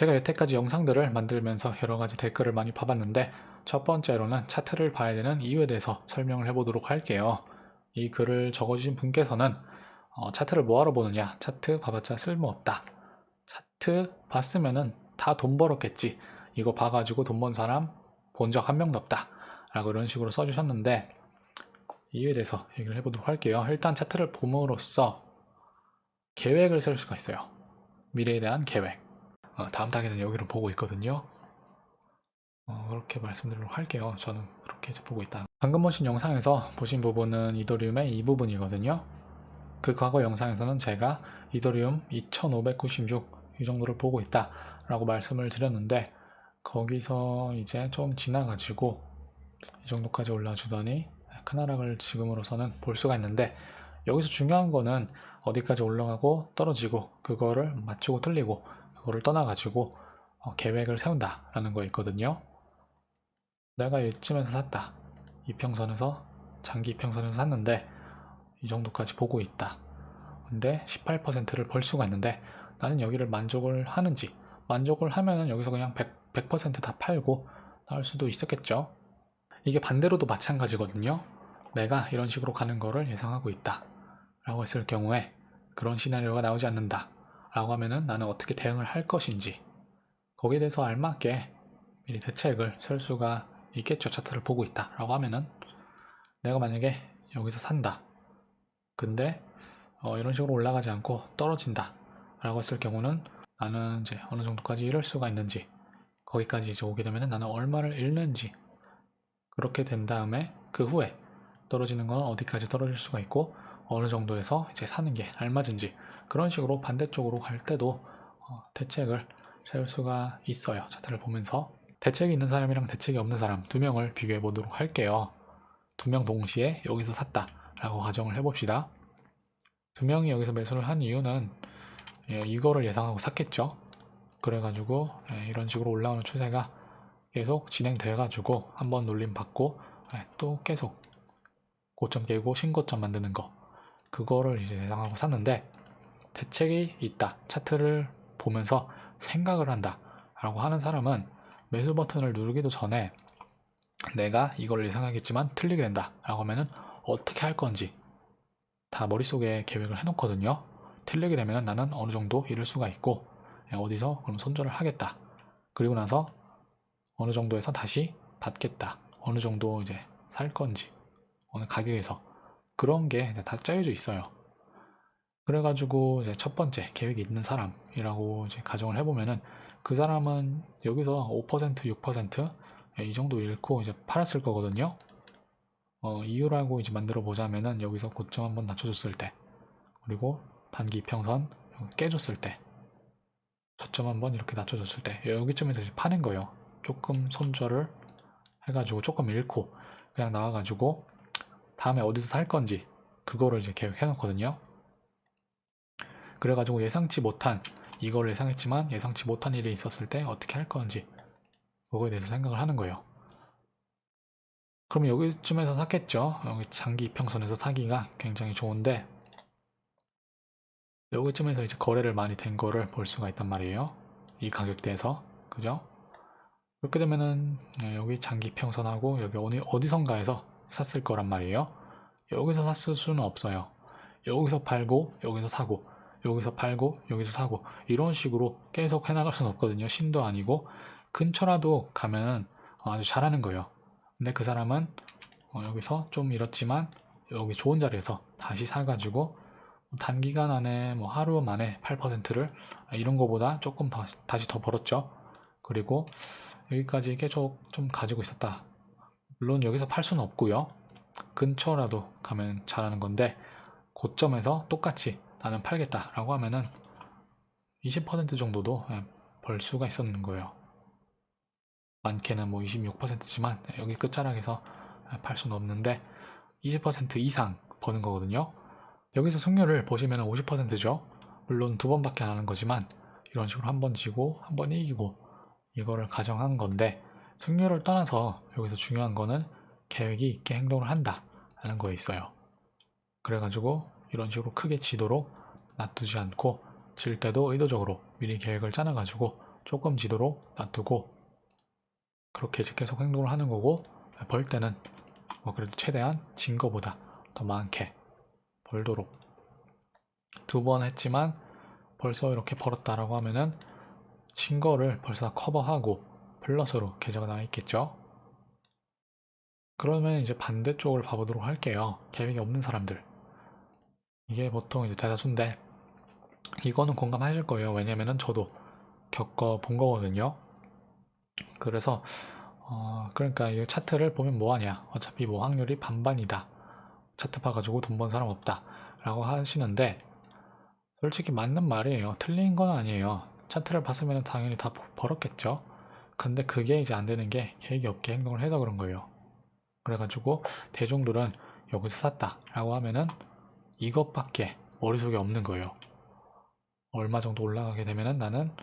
제가 여태까지 영상들을 만들면서 여러가지 댓글을 많이 봐봤는데, 첫 번째로는 차트를 봐야 되는 이유에 대해서 설명을 해보도록 할게요. 이 글을 적어주신 분께서는 차트를 뭐하러 보느냐, 차트 봐봤자 쓸모없다, 차트 봤으면은 다 돈 벌었겠지, 이거 봐가지고 돈 번 사람 본 적 한 명도 없다 라고 이런 식으로 써주셨는데, 이유에 대해서 얘기를 해보도록 할게요. 일단 차트를 봄으로써 계획을 세울 수가 있어요. 미래에 대한 계획. 다음 단계는 여기를 보고 있거든요. 그렇게 말씀드리도록 할게요. 저는 그렇게 보고 있다. 방금 보신 영상에서 보신 부분은 이더리움의 이 부분이거든요. 그 과거 영상에서는 제가 이더리움 2596 이 정도를 보고 있다 라고 말씀을 드렸는데, 거기서 이제 좀 지나가지고 이 정도까지 올라주더니 큰 하락을 지금으로서는 볼 수가 있는데, 여기서 중요한 거는 어디까지 올라가고 떨어지고 그거를 맞추고 틀리고 그거를 떠나가지고 계획을 세운다 라는 거 있거든요. 내가 이쯤에서 샀다, 이평선에서 장기 이평선에서 샀는데 이 정도까지 보고 있다. 근데 18%를 벌 수가 있는데, 나는 여기를 만족을 하는지, 만족을 하면은 여기서 그냥 100%다 팔고 나올 수도 있었겠죠. 이게 반대로도 마찬가지거든요. 내가 이런 식으로 가는 거를 예상하고 있다 라고 했을 경우에 그런 시나리오가 나오지 않는다 라고 하면은 나는 어떻게 대응을 할 것인지, 거기에 대해서 알맞게 미리 대책을 세울 수가 있겠죠. 차트를 보고 있다 라고 하면은, 내가 만약에 여기서 산다, 근데 이런 식으로 올라가지 않고 떨어진다 라고 했을 경우는 나는 이제 어느 정도까지 잃을 수가 있는지, 거기까지 이제 오게 되면 나는 얼마를 잃는지, 그렇게 된 다음에 그 후에 떨어지는 건 어디까지 떨어질 수가 있고 어느 정도에서 이제 사는 게 알맞은지, 그런 식으로 반대쪽으로 갈 때도 대책을 세울 수가 있어요. 차트를 보면서. 대책이 있는 사람이랑 대책이 없는 사람 두 명을 비교해 보도록 할게요. 두 명 동시에 여기서 샀다 라고 가정을 해봅시다. 두 명이 여기서 매수를 한 이유는 이거를 예상하고 샀겠죠. 그래가지고 이런 식으로 올라오는 추세가 계속 진행돼가지고 한번 놀림 받고 또 계속 고점 깨고 신고점 만드는 거, 그거를 이제 예상하고 샀는데, 대책이 있다, 차트를 보면서 생각을 한다 라고 하는 사람은 매수 버튼을 누르기도 전에 내가 이걸 예상하겠지만 틀리게 된다 라고 하면은 어떻게 할 건지 다 머릿속에 계획을 해놓거든요. 틀리게 되면 나는 어느 정도 잃을 수가 있고 어디서 그럼 손절을 하겠다, 그리고 나서 어느 정도에서 다시 받겠다, 어느 정도 이제 살 건지 어느 가격에서, 그런 게 다 짜여져 있어요. 그래가지고 이제 첫 번째 계획이 있는 사람이라고 이제 가정을 해보면은, 그 사람은 여기서 5% 6% 이 정도 잃고 이제 팔았을 거거든요. 이유라고 이제 만들어 보자면은, 여기서 고점 한번 낮춰줬을 때, 그리고 단기 이평선 깨줬을 때, 저점 한번 이렇게 낮춰줬을 때, 여기쯤에서 이제 파는 거예요. 조금 손절을 해가지고 조금 잃고 그냥 나와가지고 다음에 어디서 살 건지 그거를 이제 계획해 놓거든요. 그래가지고 예상치 못한, 이걸 예상했지만 예상치 못한 일이 있었을 때 어떻게 할 건지 그거에 대해서 생각을 하는 거예요. 그럼 여기쯤에서 샀겠죠. 여기 장기 이평선에서 사기가 굉장히 좋은데, 여기쯤에서 이제 거래를 많이 된 거를 볼 수가 있단 말이에요. 이 가격대에서. 그죠? 그렇게 되면은 여기 장기 이평선하고 여기 어디선가에서 샀을 거란 말이에요. 여기서 샀을 수는 없어요. 여기서 팔고 여기서 사고 여기서 팔고 여기서 사고 이런 식으로 계속 해나갈 수는 없거든요. 신도 아니고. 근처라도 가면은 아주 잘하는 거예요. 근데 그 사람은 여기서 좀 잃었지만 여기 좋은 자리에서 다시 사가지고 단기간 안에 뭐 하루 만에 8%를 이런 거보다 조금 더 다시 더 벌었죠. 그리고 여기까지 계속 좀 가지고 있었다. 물론 여기서 팔 수는 없고요. 근처라도 가면 잘하는 건데, 고점에서 똑같이 나는 팔겠다 라고 하면은 20% 정도도 벌 수가 있었는 거예요. 많게는 뭐 26%지만 여기 끝자락에서 팔 수는 없는데 20% 이상 버는 거거든요. 여기서 승률을 보시면 50%죠. 물론 두 번밖에 안 하는 거지만 이런 식으로 한 번 지고 한 번 이기고 이거를 가정한 건데, 승률을 떠나서 여기서 중요한 거는 계획이 있게 행동을 한다 라는 거에 있어요. 그래가지고 이런 식으로 크게 지도록 놔두지 않고, 질 때도 의도적으로 미리 계획을 짜놔가지고 조금 지도록 놔두고 그렇게 이제 계속 행동을 하는 거고, 벌 때는 뭐 그래도 최대한 진 거보다 더 많게 벌도록. 2번 했지만 벌써 이렇게 벌었다라고 하면은 진 거를 벌써 다 커버하고 플러스로 계좌가 나와 있겠죠. 그러면 이제 반대쪽을 봐보도록 할게요. 계획이 없는 사람들. 이게 보통 이제 대다수인데, 이거는 공감하실 거예요. 왜냐면은 저도 겪어본 거거든요. 그래서 그러니까 이 차트를 보면 뭐하냐, 어차피 뭐 확률이 반반이다, 차트 봐가지고 돈 번 사람 없다 라고 하시는데, 솔직히 맞는 말이에요. 틀린 건 아니에요. 차트를 봤으면 당연히 다 벌었겠죠. 근데 그게 이제 안 되는 게 계획이 없게 행동을 해서 그런 거예요. 그래가지고 대중들은 여기서 샀다 라고 하면은 이것밖에 머릿속에 없는 거예요. 얼마 정도 올라가게 되면은 나는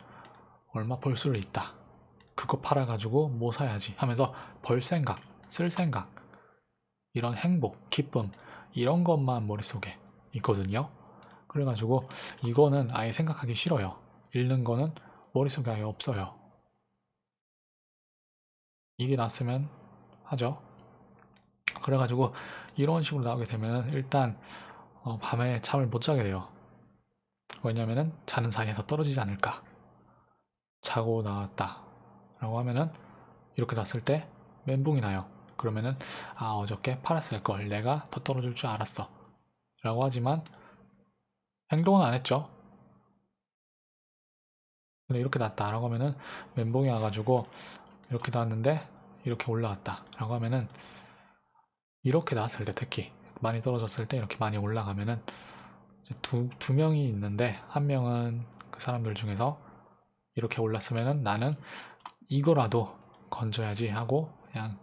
얼마 벌 수 있다, 그거 팔아가지고 뭐 사야지 하면서 벌 생각, 쓸 생각, 이런 행복, 기쁨, 이런 것만 머릿속에 있거든요. 그래가지고 이거는 아예 생각하기 싫어요. 읽는 거는 머릿속에 아예 없어요. 이게 낫으면 하죠. 그래가지고 이런 식으로 나오게 되면 일단 밤에 잠을 못 자게 돼요. 왜냐면은 자는 사이에 더 떨어지지 않을까. 자고 나왔다 라고 하면은 이렇게 났을 때 멘붕이 나요. 그러면은 어저께 팔았을 걸, 내가 더 떨어질 줄 알았어 라고 하지만 행동은 안 했죠. 근데 이렇게 났다 라고 하면은 멘붕이 와가지고 이렇게 나왔는데 이렇게 올라왔다 라고 하면은, 이렇게 나왔을 때 특히 많이 떨어졌을 때 이렇게 많이 올라가면은 두 명이 있는데, 한 명은 그 사람들 중에서 이렇게 올랐으면은 나는 이거라도 건져야지 하고 그냥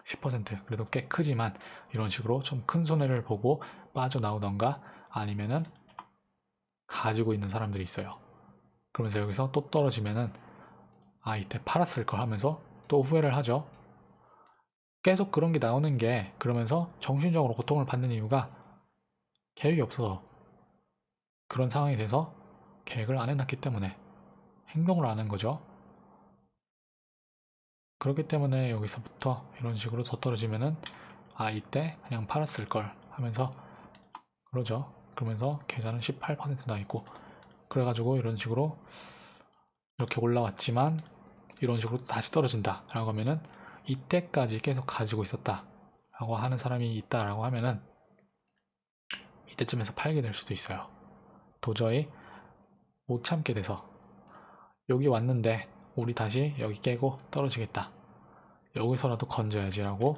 10% 그래도 꽤 크지만 이런 식으로 좀 큰 손해를 보고 빠져나오던가, 아니면은 가지고 있는 사람들이 있어요. 그러면서 여기서 또 떨어지면은 이때 팔았을 걸 하면서 또 후회를 하죠. 계속 그런 게 나오는 게, 그러면서 정신적으로 고통을 받는 이유가 계획이 없어서, 그런 상황이 돼서 계획을 안 해놨기 때문에 행동을 안 한 거죠. 그렇기 때문에 여기서부터 이런 식으로 더 떨어지면은 이때 그냥 팔았을 걸 하면서 그러죠. 그러면서 계좌는 18% 나 있고, 그래가지고 이런 식으로 이렇게 올라왔지만 이런 식으로 다시 떨어진다 라고 하면은, 이때까지 계속 가지고 있었다 라고 하는 사람이 있다 라고 하면은 이때쯤에서 팔게 될 수도 있어요. 도저히 못 참게 돼서, 여기 왔는데 우리 다시 여기 깨고 떨어지겠다, 여기서라도 건져야지 라고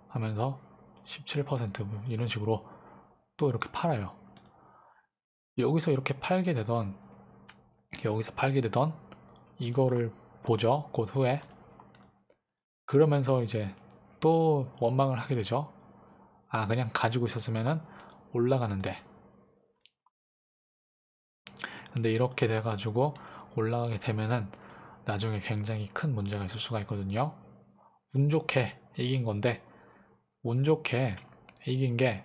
하면서 17% 이런 식으로 또 이렇게 팔아요. 여기서 이렇게 팔게 되던, 여기서 팔게 되던 이거를 보죠, 곧 후에. 그러면서 이제 또 원망을 하게 되죠. 그냥 가지고 있었으면은 올라가는데. 근데 이렇게 돼가지고 올라가게 되면은 나중에 굉장히 큰 문제가 있을 수가 있거든요. 운 좋게 이긴 건데, 운 좋게 이긴 게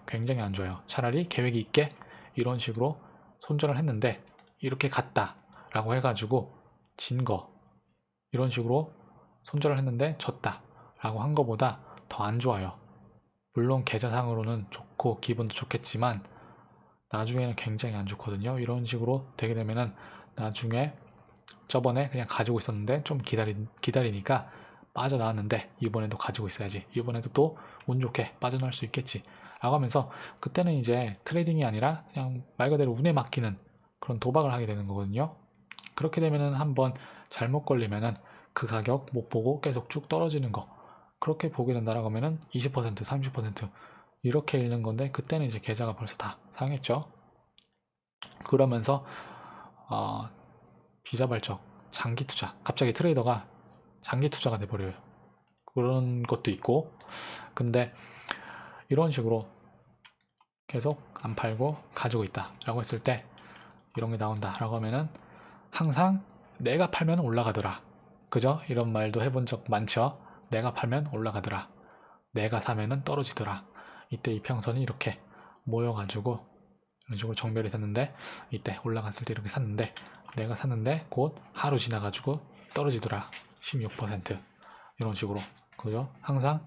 굉장히 안 좋아요. 차라리 계획이 있게 이런 식으로 손절을 했는데 이렇게 갔다 라고 해가지고 진 거, 이런 식으로 손절을 했는데 졌다 라고 한 거보다 더 안 좋아요. 물론 계좌상으로는 좋고 기분도 좋겠지만 나중에는 굉장히 안 좋거든요. 이런 식으로 되게 되면은 나중에 저번에 그냥 가지고 있었는데 좀 기다리니까 빠져나왔는데 이번에도 가지고 있어야지, 이번에도 또 운 좋게 빠져나올 수 있겠지 라고 하면서, 그때는 이제 트레이딩이 아니라 그냥 말 그대로 운에 맡기는 그런 도박을 하게 되는 거거든요. 그렇게 되면은 한번 잘못 걸리면은 그 가격 못 보고 계속 쭉 떨어지는 거, 그렇게 보게 된다라고 하면은 20% 30% 이렇게 잃는 건데, 그때는 이제 계좌가 벌써 다 상했죠. 그러면서 비자발적 장기 투자, 갑자기 트레이더가 장기 투자가 돼버려요. 그런 것도 있고. 근데 이런 식으로 계속 안 팔고 가지고 있다 라고 했을 때 이런 게 나온다 라고 하면은 항상 내가 팔면 올라가더라, 그죠? 이런 말도 해본 적 많죠. 내가 팔면 올라가더라, 내가 사면은 떨어지더라. 이때 이평선이 이렇게 모여가지고 이런 식으로 정렬이 됐는데, 이때 올라갔을 때 이렇게 샀는데 내가 샀는데 곧 하루 지나가지고 떨어지더라. 16% 이런 식으로. 그죠? 항상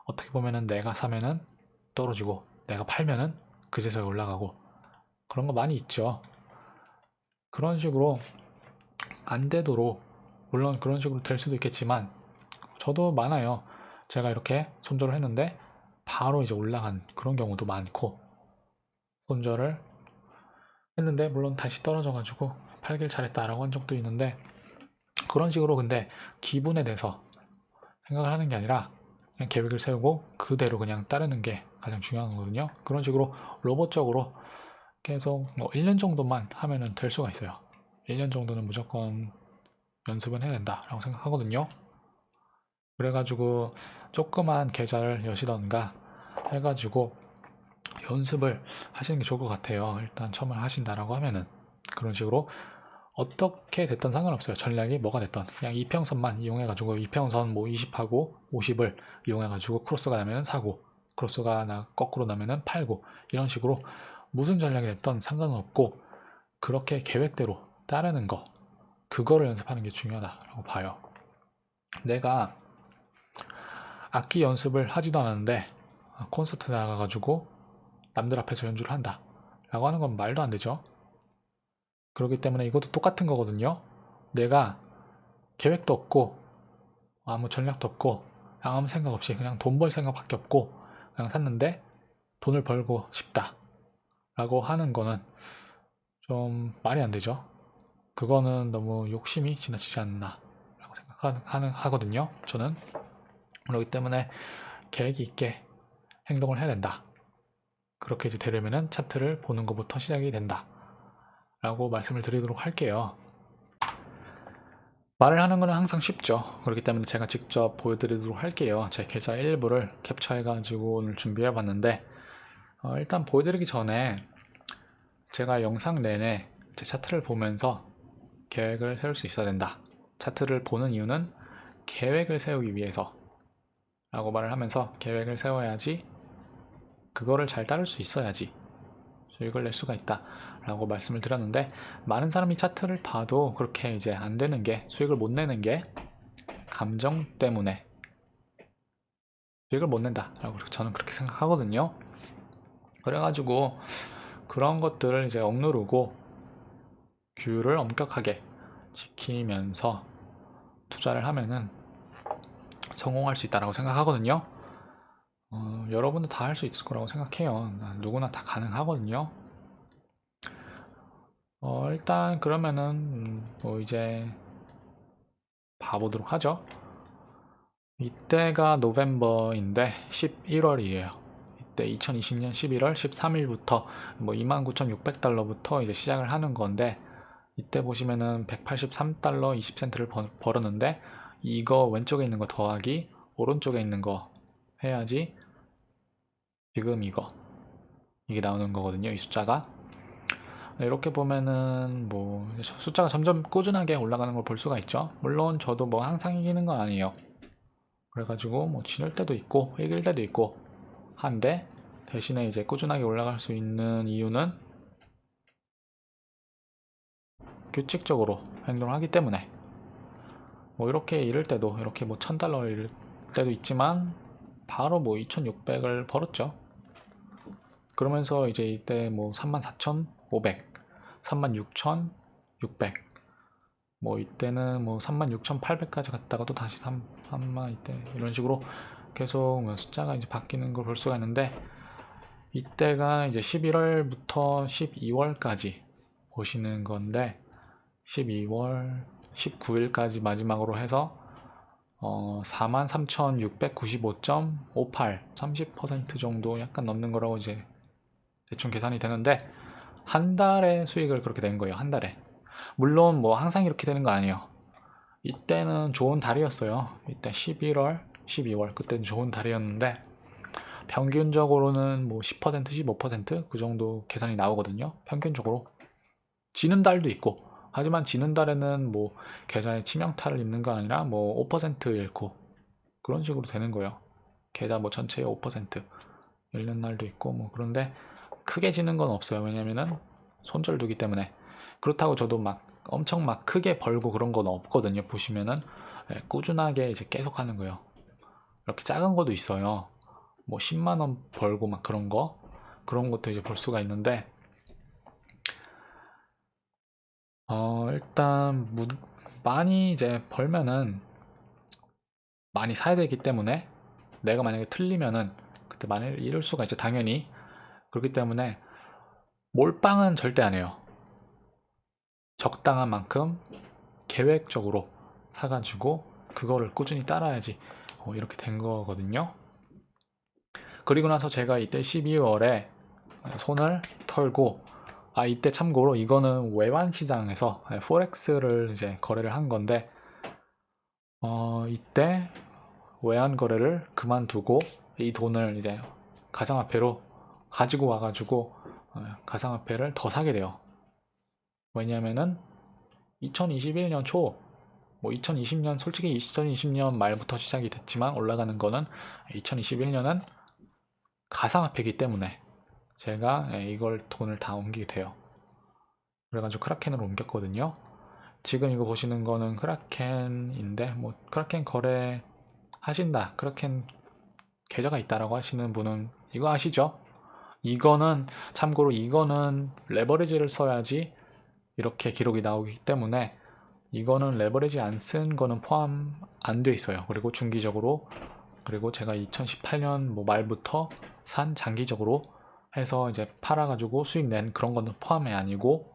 어떻게 보면은 내가 사면은 떨어지고 내가 팔면은 그제서야 올라가고 그런 거 많이 있죠. 그런 식으로 안 되도록, 물론 그런 식으로 될 수도 있겠지만 저도 많아요. 제가 이렇게 손절을 했는데 바로 이제 올라간 그런 경우도 많고, 손절을 했는데 물론 다시 떨어져가지고 팔길 잘했다라고 한 적도 있는데, 그런 식으로 근데 기분에 대해서 생각을 하는 게 아니라 그냥 계획을 세우고 그대로 그냥 따르는 게 가장 중요한 거거든요. 그런 식으로 로봇적으로 계속 뭐 1년 정도만 하면은 될 수가 있어요. 1년 정도는 무조건 연습은 해야 된다라고 생각하거든요. 그래가지고 조그만 계좌를 여시던가 해가지고 연습을 하시는 게 좋을 것 같아요. 일단 처음 하신다라고 하면은 그런 식으로 어떻게 됐든 상관없어요. 전략이 뭐가 됐든 그냥 이평선만 이용해가지고 이평선 뭐 20하고 50을 이용해가지고 크로스가 나면은 사고, 크로스가 거꾸로 나면은 팔고, 이런 식으로 무슨 전략이 됐든 상관은 없고 그렇게 계획대로 따르는 거, 그거를 연습하는 게 중요하다라고 봐요. 내가 악기 연습을 하지도 않았는데 콘서트 나가가지고 남들 앞에서 연주를 한다 라고 하는 건 말도 안 되죠. 그렇기 때문에 이것도 똑같은 거거든요. 내가 계획도 없고 아무 전략도 없고 아무 생각 없이 그냥 돈 벌 생각밖에 없고 그냥 샀는데 돈을 벌고 싶다 라고 하는 거는 좀 말이 안 되죠. 그거는 너무 욕심이 지나치지 않나 라고 생각하거든요. 저는. 그렇기 때문에 계획이 있게 행동을 해야 된다. 그렇게 이제 되려면은 차트를 보는 것부터 시작이 된다 라고 말씀을 드리도록 할게요. 말을 하는 거는 항상 쉽죠. 그렇기 때문에 제가 직접 보여드리도록 할게요. 제 계좌 일부를 캡처해가지고 오늘 준비해봤는데, 일단 보여드리기 전에 제가 영상 내내 제 차트를 보면서 계획을 세울 수 있어야 된다. 차트를 보는 이유는 계획을 세우기 위해서 라고 말을 하면서, 계획을 세워야지, 그거를 잘 따를 수 있어야지 수익을 낼 수가 있다 라고 말씀을 드렸는데, 많은 사람이 차트를 봐도 그렇게 이제 안 되는 게, 수익을 못 내는 게 감정 때문에 수익을 못 낸다 라고 저는 그렇게 생각하거든요. 그래가지고 그런 것들을 이제 억누르고 규율을 엄격하게 지키면서 투자를 하면은 성공할 수 있다라고 생각하거든요. 여러분도 다 할 수 있을 거라고 생각해요. 누구나 다 가능하거든요. 일단 그러면은 뭐 이제 봐보도록 하죠. 이때가 노벰버인데 11월이에요. 이때 2020년 11월 13일부터 뭐 29,600달러부터 이제 시작을 하는 건데, 이때 보시면은 183달러 20센트를 벌었는데, 이거 왼쪽에 있는 거 더하기 오른쪽에 있는 거 해야지 지금 이게 나오는 거거든요. 이 숫자가. 이렇게 보면은 뭐 숫자가 점점 꾸준하게 올라가는 걸 볼 수가 있죠. 물론 저도 뭐 항상 이기는 건 아니에요. 그래가지고 뭐 지를 때도 있고 이길 때도 있고 한데, 대신에 이제 꾸준하게 올라갈 수 있는 이유는 규칙적으로 행동을 하기 때문에. 뭐 이렇게 잃을 때도, 이렇게 뭐 1000달러를 잃을 때도 있지만 바로 뭐 2600을 벌었죠. 그러면서 이제 이때 뭐 34,500, 36,600, 뭐 이때는 뭐 36,800까지 갔다가 또 다시 3만, 이때 이런 식으로 계속 숫자가 이제 바뀌는 걸 볼 수가 있는데, 이때가 이제 11월부터 12월까지 보시는 건데, 12월 19일까지 마지막으로 해서 43,695.58, 30% 정도 약간 넘는 거라고 이제 대충 계산이 되는데, 한 달에 수익을 그렇게 낸 거예요. 한 달에. 물론 뭐 항상 이렇게 되는 거 아니에요. 이때는 좋은 달이었어요. 이때 11월, 12월 그때는 좋은 달이었는데, 평균적으로는 뭐 10%, 15%그 정도 계산이 나오거든요. 평균적으로. 지는 달도 있고, 하지만 지는 달에는 뭐 계좌에 치명타를 입는 거 아니라 뭐 5% 잃고 그런 식으로 되는 거예요. 계좌 뭐 전체의 5% 잃는 날도 있고 뭐. 그런데 크게 지는 건 없어요. 왜냐면은 손절 두기 때문에. 그렇다고 저도 막 엄청 막 크게 벌고 그런 건 없거든요. 보시면은 꾸준하게 이제 계속 하는 거예요. 이렇게 작은 것도 있어요. 뭐 10만 원 벌고 막 그런 것도 이제 볼 수가 있는데, 일단 많이 이제 벌면은 많이 사야 되기 때문에, 내가 만약에 틀리면은 그때 많이 잃을 수가 있죠, 당연히. 그렇기 때문에 몰빵은 절대 안 해요. 적당한 만큼 계획적으로 사가지고 그거를 꾸준히 따라야지 이렇게 된 거거든요. 그리고 나서 제가 이때 12월에 손을 털고, 이때 참고로 이거는 외환 시장에서 포렉스를 이제 거래를 한 건데, 이때 외환 거래를 그만두고 이 돈을 이제 가상화폐로 가지고 와가지고 가상화폐를 더 사게 돼요. 왜냐면은 2021년 초, 뭐 2020년, 솔직히 2020년 말부터 시작이 됐지만 올라가는 거는 2021년은 가상화폐이기 때문에 제가 이걸 돈을 다 옮기게 돼요. 그래가지고 크라켄으로 옮겼거든요. 지금 이거 보시는 거는 크라켄인데, 뭐 크라켄 거래 하신다, 크라켄 계좌가 있다라고 하시는 분은 이거 아시죠? 이거는 참고로 이거는 레버리지를 써야지 이렇게 기록이 나오기 때문에, 이거는 레버리지 안 쓴 거는 포함 안 돼 있어요. 그리고 중기적으로, 그리고 제가 2018년 뭐 말부터 산 장기적으로 해서 이제 팔아가지고 수익 낸 그런 거는 포함이 아니고,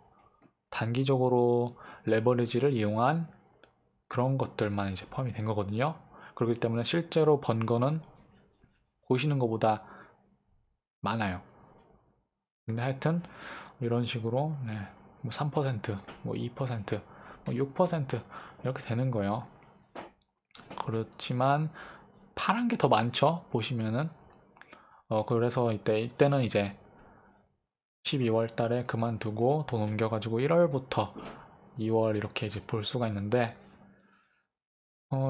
단기적으로 레버리지를 이용한 그런 것들만 이제 포함이 된 거거든요. 그렇기 때문에 실제로 번 거는 보시는 것보다 많아요. 근데 하여튼 이런 식으로 뭐 3%, 뭐 2%, 뭐 6% 이렇게 되는 거예요. 그렇지만 파란 게 더 많죠. 보시면은 그래서 이때는 이제 12월 달에 그만두고 돈 옮겨가지고 1월부터 2월 이렇게 이제 볼 수가 있는데,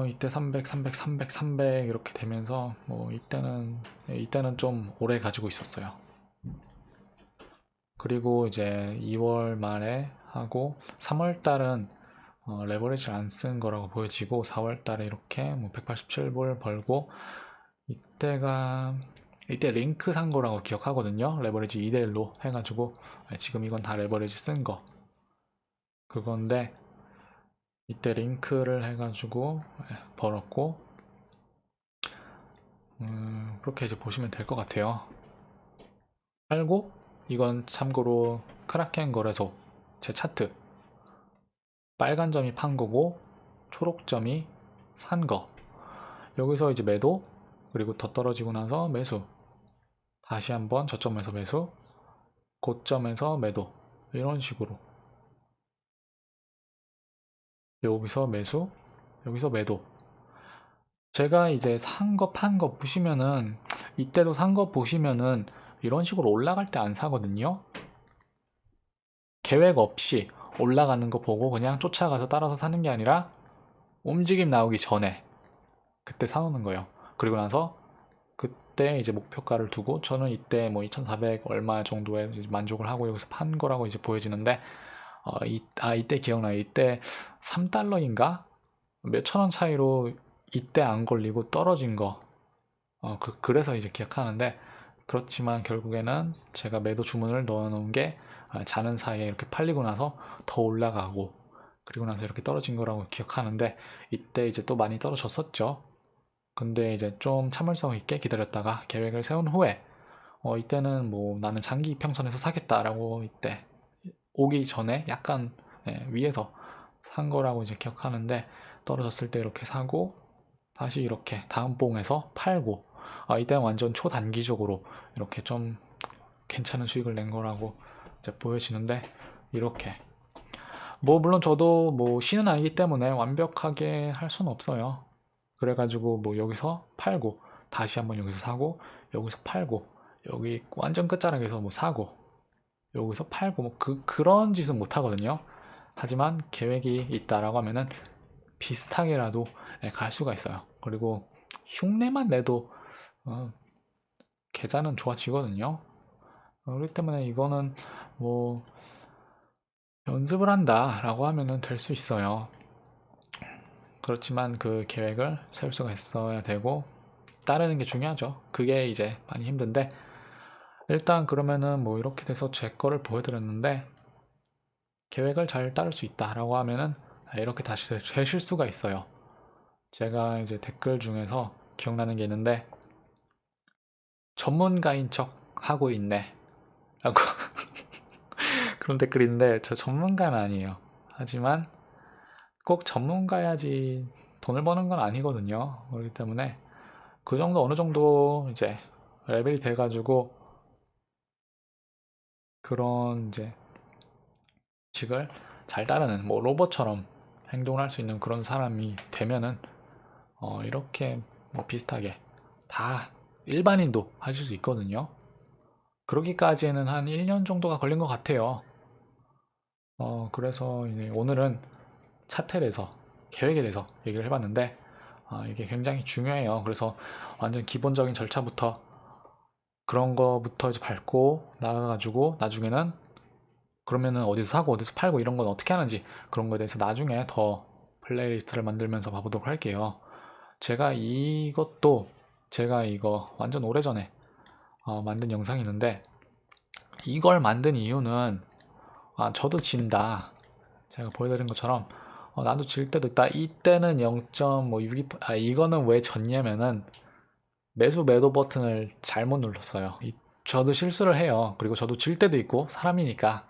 이때 300, 300, 300, 300 이렇게 되면서 뭐 이때는 좀 오래 가지고 있었어요. 그리고 이제 2월 말에 하고 3월 달은 레버리지를 안 쓴 거라고 보여지고, 4월 달에 이렇게 뭐 187불 벌고, 이때 링크 산 거라고 기억하거든요. 레버리지 2대1로 해가지고 지금 이건 다 레버리지 쓴 거 그건데, 이때 링크를 해가지고 벌었고, 그렇게 이제 보시면 될 것 같아요. 팔고, 이건 참고로 크라켄 거래소 제 차트, 빨간 점이 판 거고 초록 점이 산 거. 여기서 이제 매도, 그리고 더 떨어지고 나서 매수, 다시 한번 저점에서 매수, 고점에서 매도, 이런 식으로 여기서 매수, 여기서 매도. 제가 이제 산 거 판 거 보시면은, 이때도 산 거 보시면은 이런 식으로 올라갈 때 안 사거든요. 계획 없이 올라가는 거 보고 그냥 쫓아가서 따라서 사는 게 아니라, 움직임 나오기 전에 그때 사놓는 거예요. 그리고 나서 그때 이제 목표가를 두고, 저는 이때 뭐 2,400 얼마 정도에 만족을 하고 여기서 판 거라고 이제 보여지는데, 이때 기억나요. 이때 3달러인가? 몇천 원 차이로 이때 안 걸리고 떨어진 거. 그래서 이제 기억하는데, 그렇지만 결국에는 제가 매도 주문을 넣어 놓은 게 자는 사이에 이렇게 팔리고 나서 더 올라가고, 그리고 나서 이렇게 떨어진 거라고 기억하는데, 이때 이제 또 많이 떨어졌었죠. 근데 이제 좀 참을성 있게 기다렸다가 계획을 세운 후에, 이때는 뭐 나는 장기 이평선에서 사겠다라고 이때 오기 전에 약간 위에서 산 거라고 이제 기억하는데, 떨어졌을 때 이렇게 사고 다시 이렇게 다음 봉에서 팔고, 이때는 완전 초단기적으로 이렇게 좀 괜찮은 수익을 낸 거라고 이제 보여지는데, 이렇게 뭐 물론 저도 뭐 신은 아니기 때문에 완벽하게 할 수는 없어요. 그래가지고 뭐 여기서 팔고 다시 한번 여기서 사고, 여기서 팔고, 여기 완전 끝자락에서 뭐 사고, 여기서 팔고, 뭐 그런 짓은 못 하거든요. 하지만 계획이 있다라고 하면은 비슷하게라도 갈 수가 있어요. 그리고 흉내만 내도 계좌는 좋아지거든요. 그렇기 때문에 이거는 뭐 연습을 한다 라고 하면은 될 수 있어요. 그렇지만 그 계획을 세울 수가 있어야 되고 따르는 게 중요하죠. 그게 이제 많이 힘든데, 일단 그러면은 뭐 이렇게 돼서 제 거를 보여드렸는데, 계획을 잘 따를 수 있다 라고 하면은 이렇게 다시 되실 수가 있어요. 제가 이제 댓글 중에서 기억나는 게 있는데, 전문가인 척 하고 있네 라고 그런 댓글이 있는데, 저 전문가는 아니에요. 하지만 꼭 전문가야지 돈을 버는 건 아니거든요. 그렇기 때문에 그 정도 어느 정도 이제 레벨이 돼가지고 그런 이제 식을 잘 따르는, 뭐 로봇처럼 행동을 할 수 있는 그런 사람이 되면은 이렇게 뭐 비슷하게 다 일반인도 하실 수 있거든요. 그러기까지는 한 1년 정도가 걸린 것 같아요. 그래서 이제 오늘은 차트에 대해서, 계획에 대해서 얘기를 해봤는데, 이게 굉장히 중요해요. 그래서 완전 기본적인 절차부터 그런 거부터 이제 밟고 나가가지고 나중에는 그러면은 어디서 사고 어디서 팔고 이런 건 어떻게 하는지 그런 거에 대해서 나중에 더 플레이리스트를 만들면서 봐보도록 할게요. 제가 이거 완전 오래전에 만든 영상이 있는데, 이걸 만든 이유는 저도 진다, 제가 보여드린 것처럼 나도 질 때도 있다. 이때는 0.62, 이거는 왜 졌냐면은 매수 매도 버튼을 잘못 눌렀어요. 저도 실수를 해요. 그리고 저도 질 때도 있고 사람이니까.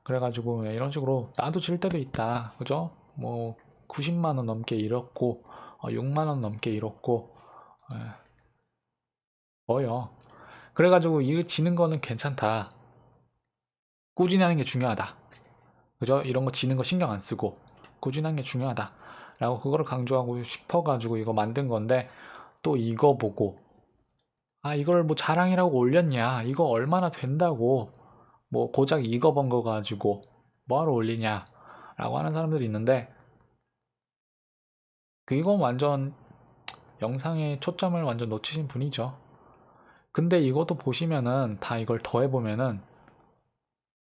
그래가지고 이런 식으로 나도 질 때도 있다. 그죠? 뭐 90만 원 넘게 잃었고 6만 원 넘게 잃었고 뭐요. 그래가지고 이 지는 거는 괜찮다. 꾸준히 하는 게 중요하다. 그죠? 이런 거 지는 거 신경 안 쓰고 꾸준히 하는 게 중요하다. 라고 그거를 강조하고 싶어가지고 이거 만든 건데, 또 이거 보고 이걸 뭐 자랑이라고 올렸냐, 이거 얼마나 된다고 뭐 고작 이거 번 거 가지고 뭐하러 올리냐 라고 하는 사람들이 있는데, 이건 완전 영상의 초점을 완전 놓치신 분이죠. 근데 이것도 보시면은 다 이걸 더해보면은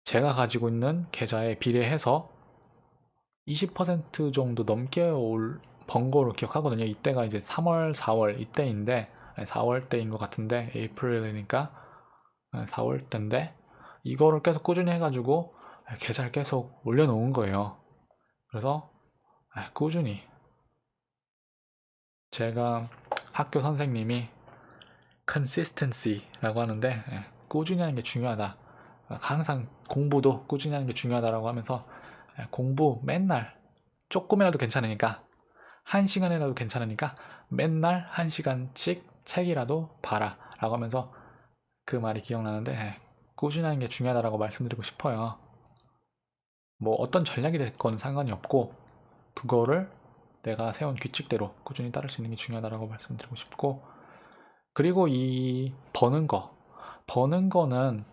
제가 가지고 있는 계좌에 비례해서 20% 정도 넘게 번 거로 기억하거든요. 이때가 이제 3월, 4월 이때인데, 4월 때인 것 같은데, 에이프릴이니까 4월 때인데, 이거를 계속 꾸준히 해가지고 계좌를 계속 올려놓은 거예요. 그래서 꾸준히, 제가 학교 선생님이 consistency라고 하는데, 꾸준히 하는 게 중요하다. 항상 공부도 꾸준히 하는 게 중요하다라고 하면서 공부 맨날 조금이라도 괜찮으니까, 1시간이라도 괜찮으니까 맨날 1시간씩 책이라도 봐라 라고 하면서 그 말이 기억나는데, 꾸준히 하는 게 중요하다라고 말씀드리고 싶어요. 뭐 어떤 전략이 됐건 상관이 없고 그거를 내가 세운 규칙대로 꾸준히 따를 수 있는 게 중요하다라고 말씀드리고 싶고, 그리고 이 버는 거는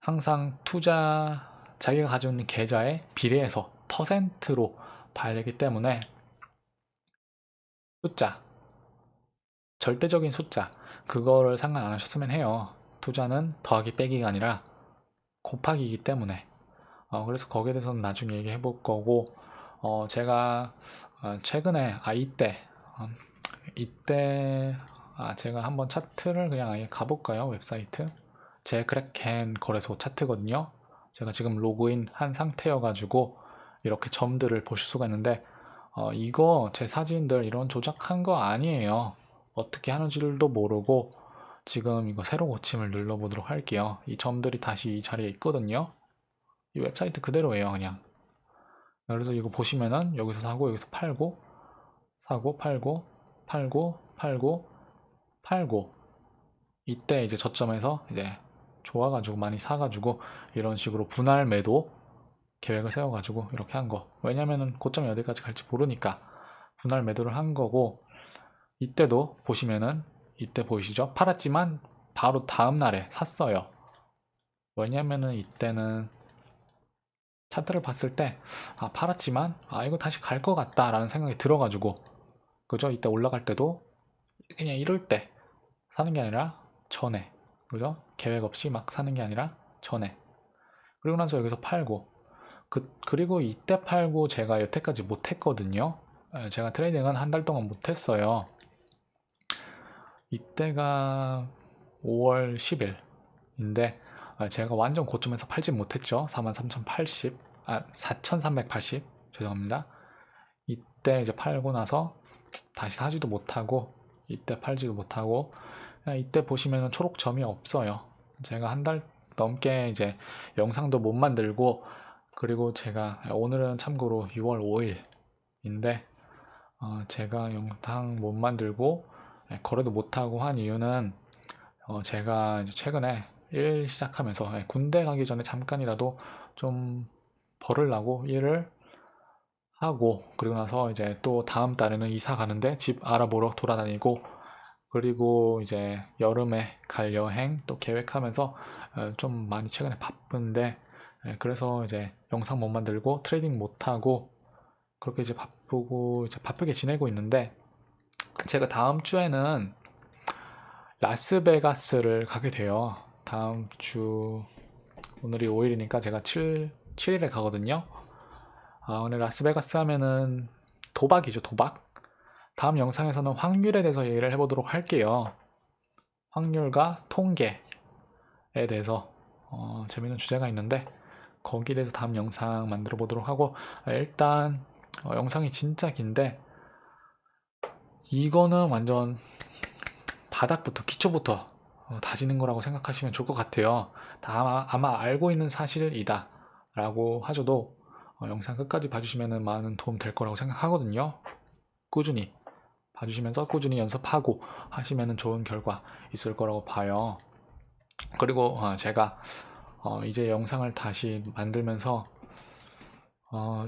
항상 자기가 가지고 있는 계좌에 비례해서 퍼센트로 봐야 되기 때문에, 숫자, 절대적인 숫자, 그거를 상관 안 하셨으면 해요. 투자는 더하기 빼기가 아니라 곱하기이기 때문에. 그래서 거기에 대해서는 나중에 얘기해 볼 거고, 제가 최근에 이때 제가 한번 차트를 그냥 아예 가볼까요? 웹사이트 제 크래켄 거래소 차트거든요. 제가 지금 로그인 한 상태여가지고 이렇게 점들을 보실 수가 있는데, 이거 제 사진들 이런 조작한 거 아니에요. 어떻게 하는지도 모르고 지금 이거 새로 고침을 눌러보도록 할게요. 이 점들이 다시 이 자리에 있거든요. 이 웹사이트 그대로예요, 그냥. 그래서 이거 보시면은 여기서 사고 여기서 팔고 사고 팔고 팔고 팔고 팔고, 이때 이제 저점에서 이제 좋아가지고 많이 사가지고 이런 식으로 분할 매도 계획을 세워가지고 이렇게 한 거. 왜냐면은 고점이 어디까지 갈지 모르니까 분할 매도를 한 거고, 이때도 보시면은 이때 보이시죠? 팔았지만 바로 다음 날에 샀어요. 왜냐면은 이때는 차트를 봤을 때 팔았지만 이거 다시 갈 것 같다 라는 생각이 들어가지고, 그죠? 이때 올라갈 때도 그냥 이럴 때 사는 게 아니라 전에, 그죠? 계획 없이 막 사는 게 아니라 전에. 그리고 나서 여기서 팔고, 그리고 이때 팔고 제가 여태까지 못했거든요. 제가 트레이딩은 한 달 동안 못했어요. 이때가 5월 10일인데 제가 완전 고점에서 팔진 못했죠. 43,080, 4,380 죄송합니다. 이때 이제 팔고 나서 다시 사지도 못하고 이때 팔지도 못하고 이때 보시면은 초록점이 없어요. 제가 한 달 넘게 이제 영상도 못 만들고, 그리고 제가 오늘은 참고로 6월 5일인데 제가 영상 못 만들고 거래도 못하고 한 이유는 제가 이제 최근에 일 시작하면서 군대 가기 전에 잠깐이라도 좀 벌으려고 일을 하고, 그리고 나서 이제 또 다음 달에는 이사 가는데 집 알아보러 돌아다니고, 그리고 이제 여름에 갈 여행 또 계획하면서 좀 많이 최근에 바쁜데, 그래서 이제 영상 못 만들고 트레이딩 못 하고 그렇게 이제 바쁘게 지내고 있는데, 제가 다음 주에는 라스베가스를 가게 돼요. 다음 주, 오늘이 5일이니까 제가 7일에 가거든요. 오늘 라스베가스 하면은 도박이죠, 도박. 다음 영상에서는 확률에 대해서 얘기를 해보도록 할게요. 확률과 통계에 대해서 재밌는 주제가 있는데 거기에 대해서 다음 영상 만들어 보도록 하고, 일단 영상이 진짜 긴데 이거는 완전 바닥부터 기초부터 다지는 거라고 생각하시면 좋을 것 같아요. 아마 알고 있는 사실이다 라고 하셔도 영상 끝까지 봐주시면 많은 도움 될 거라고 생각하거든요. 꾸준히 봐주시면서 꾸준히 연습하고 하시면 좋은 결과 있을 거라고 봐요. 그리고 제가 이제 영상을 다시 만들면서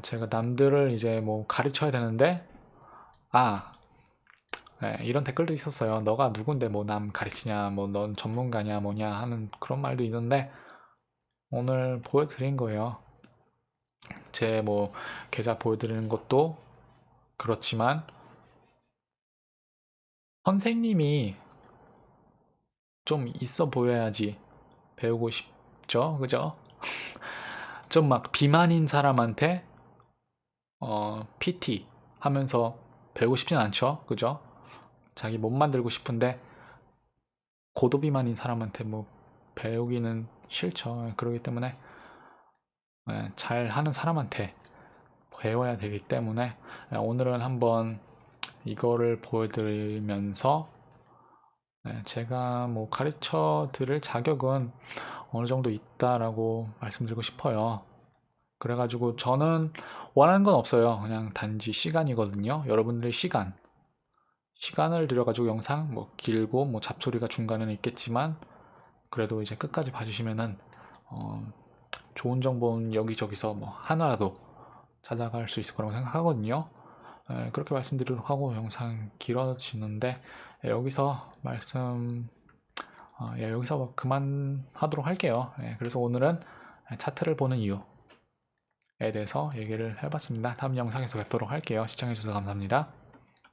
제가 남들을 이제 뭐 가르쳐야 되는데, 이런 댓글도 있었어요. 너가 누군데 뭐 남 가르치냐, 뭐 넌 전문가냐 뭐냐 하는 그런 말도 있는데, 오늘 보여드린 거예요. 제 뭐 계좌 보여드리는 것도 그렇지만 선생님이 좀 있어 보여야지 배우고 싶죠, 그죠? 좀 막 비만인 사람한테 PT 하면서 배우고 싶진 않죠, 그죠? 자기 몸 만들고 싶은데 고도비만인 사람한테 뭐 배우기는 싫죠. 그렇기 때문에 잘 하는 사람한테 배워야 되기 때문에 오늘은 한번 이거를 보여드리면서 제가 뭐 가르쳐 드릴 자격은 어느 정도 있다라고 말씀드리고 싶어요. 그래가지고 저는 원하는 건 없어요. 그냥 단지 시간이거든요. 여러분들의 시간을 들여가지고 영상 뭐 길고 뭐 잡소리가 중간에는 있겠지만 그래도 이제 끝까지 봐주시면은 좋은 정보는 여기저기서 뭐 하나라도 찾아갈 수 있을 거라고 생각하거든요. 그렇게 말씀드리도록 하고 영상 길어지는데 여기서 그만하도록 할게요. 그래서 오늘은 차트를 보는 이유에 대해서 얘기를 해봤습니다. 다음 영상에서 뵙도록 할게요. 시청해주셔서 감사합니다.